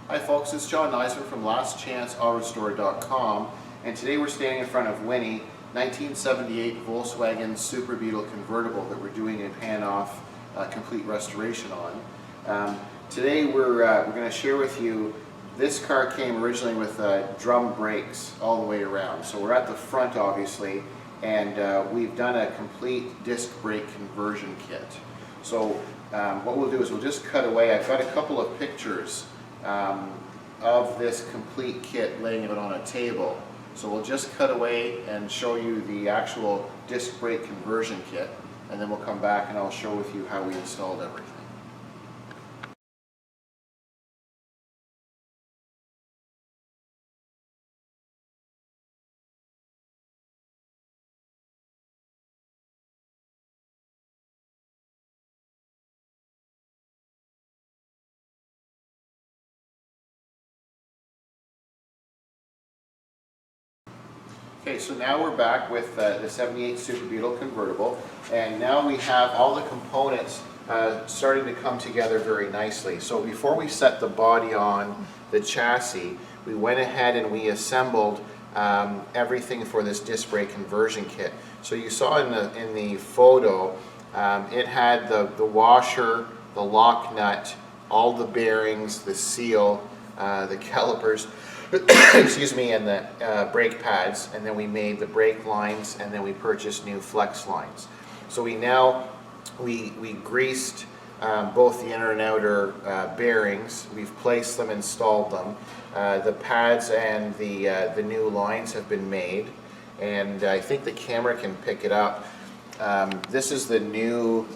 Hi folks, it's John Nizman from lastchanceautorestore.com, and today we're standing in front of Winnie, 1978 Volkswagen Super Beetle Convertible that we're doing a pan-off complete restoration on. Today we're going to share with you, this car came originally with drum brakes all the way around. So we're at the front obviously, and we've done a complete disc brake conversion kit. So what we'll do is we'll just cut away. I've got a couple of pictures of this complete kit laying it on a table. So we'll just cut away and show you the actual disc brake conversion kit, and then we'll come back and I'll show with you how we installed everything. Okay, so now we're back with the 78 Super Beetle Convertible, and now we have all the components starting to come together very nicely. So before we set the body on the chassis, we went ahead and we assembled everything for this disc brake conversion kit. So you saw in the photo, it had the washer, the lock nut, all the bearings, the seal, the calipers, excuse me, and the brake pads, and then we made the brake lines, and then we purchased new flex lines. So we greased both the inner and outer bearings. We've placed them, installed them. The pads and the new lines have been made, and I think the camera can pick it up. This is the new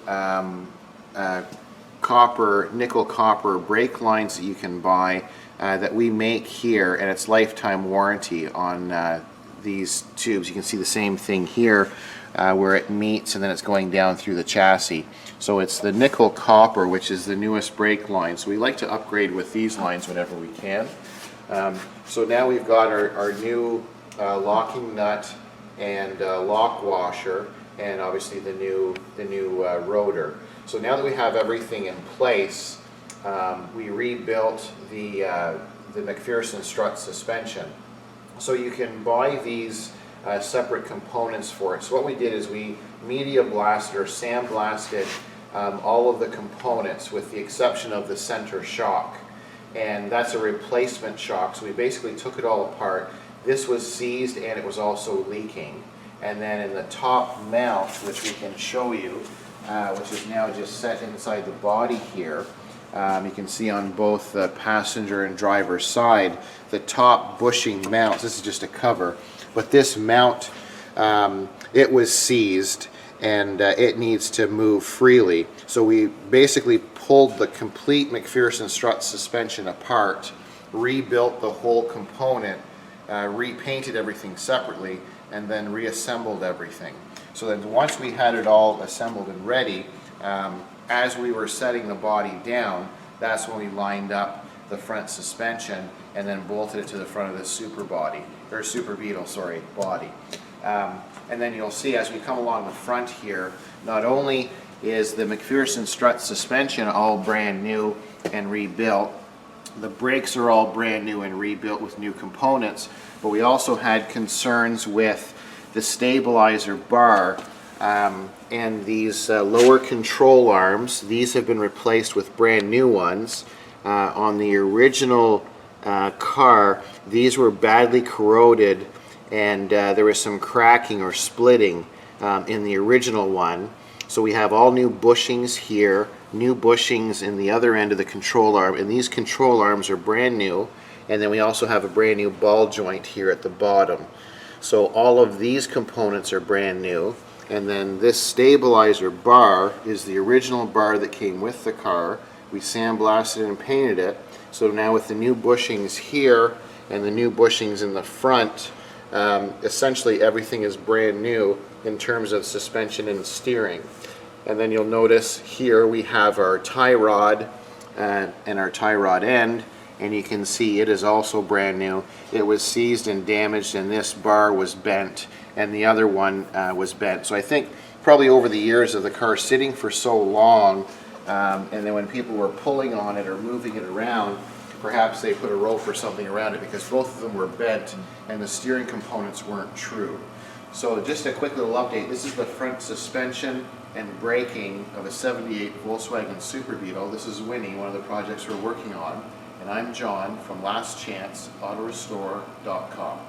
nickel copper brake lines that you can buy that we make here, and it's lifetime warranty on these tubes. You can see the same thing here where it meets and then it's going down through the chassis. So it's the nickel copper, which is the newest brake line. So we like to upgrade with these lines whenever we can. So now we've got our new locking nut and lock washer, and obviously the new rotor. So now that we have everything in place, we rebuilt the Mcpherson Strut suspension. So you can buy these separate components for it. So what we did is we media blasted or sandblasted all of the components with the exception of the center shock. And that's a replacement shock. So we basically took it all apart. This was seized and it was also leaking. And then in the top mount, which we can show you, which is now just set inside the body here, you can see on both the passenger and driver side, the top bushing mounts. This is just a cover, but this mount, it was seized and it needs to move freely. So we basically pulled the complete Mcpherson Strut suspension apart, rebuilt the whole component, repainted everything separately, and then reassembled everything. So then once we had it all assembled and ready, as we were setting the body down, that's when we lined up the front suspension and then bolted it to the front of the Super Beetle, sorry, body. And then you'll see as we come along the front here, not only is the Mcpherson Strut suspension all brand new and rebuilt, the brakes are all brand new and rebuilt with new components, but we also had concerns with the stabilizer bar and these lower control arms. These have been replaced with brand new ones. On the original car, these were badly corroded and there was some cracking or splitting in the original one. So we have all new bushings here, new bushings in the other end of the control arm, and these control arms are brand new, and then we also have a brand new ball joint here at the bottom. So all of these components are brand new, and then this stabilizer bar is the original bar that came with the car. We sandblasted and painted it, so now with the new bushings here and the new bushings in the front, essentially everything is brand new in terms of suspension and steering. And then you'll notice here we have our tie rod and our tie rod end, and you can see it is also brand new. It was seized and damaged, and this bar was bent and the other one was bent. So I think probably over the years of the car sitting for so long, and then when people were pulling on it or moving it around, perhaps they put a rope or something around it, because both of them were bent and the steering components weren't true. So just a quick little update. This is the front suspension and braking of a 78 Volkswagen Super Beetle. This is Winnie, one of the projects we're working on. And I'm John from lastchanceautorestore.com.